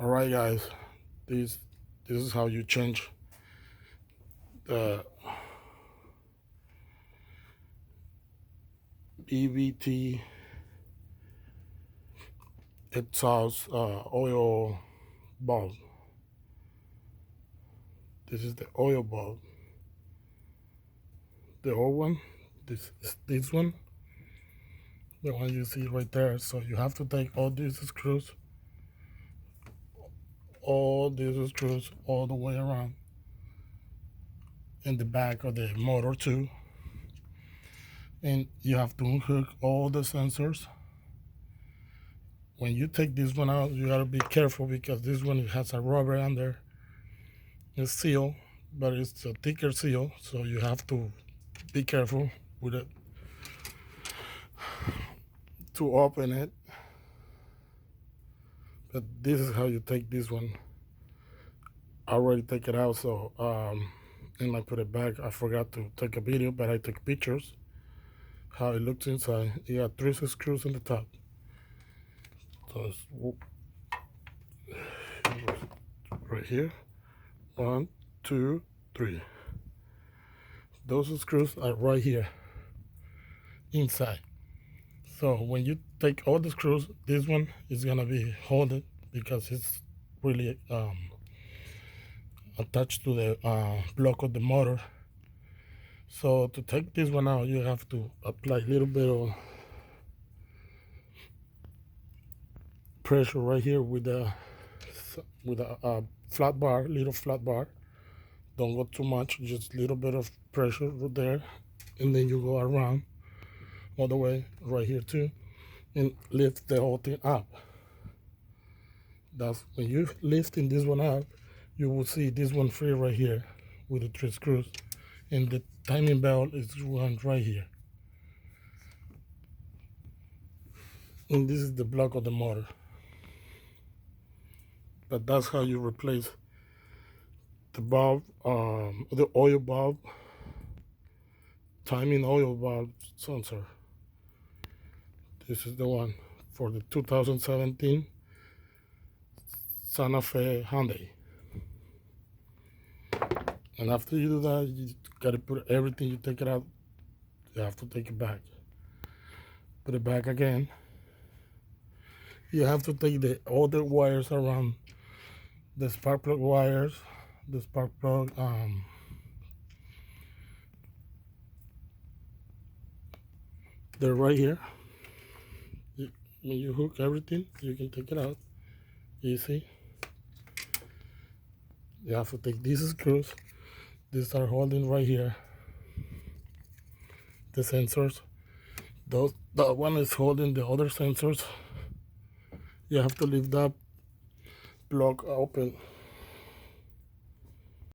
All right, guys, this is how you change the EVT exhaust oil bulb. This is the oil bulb. The old one, this is this one, the one you see right there. So you have to take all these screws all the way around in the back of the motor too, and you have to unhook all the sensors. When you take this one out, you gotta be careful because this one has a rubber under. It's seal, but it's a thicker seal, so you have to be careful with it to open it. But this is how you take this one. I already take it out, so and I put it back. I forgot to take a video, but I took pictures how it looks inside. You got 3 screws in the top. So it's right here. 1, 2, 3. Those screws are right here inside. So when you take all the screws, this one is gonna be holding because it's really attached to the block of the motor. So to take this one out, you have to apply a little bit of pressure right here with a flat bar, little flat bar. Don't go too much, just a little bit of pressure right there, and then you go around all the way right here too, and lift the whole thing up. That's when you lifting this one up, you will see this one free right here with the 3 screws, and the timing belt is one right here. And this is the block of the motor. But that's how you replace the bulb, the oil bulb, timing oil bulb sensor. This is the one for the 2017 Santa Fe Hyundai. And after you do that, you gotta put everything, you take it out, you have to take it back. Put it back again. You have to take all the wires around the spark plug wires, the spark plug, they're right here. When you hook everything, you can take it out easy. You have to take these screws. These are holding right here the sensors. The one is holding the other sensors. You have to leave that block open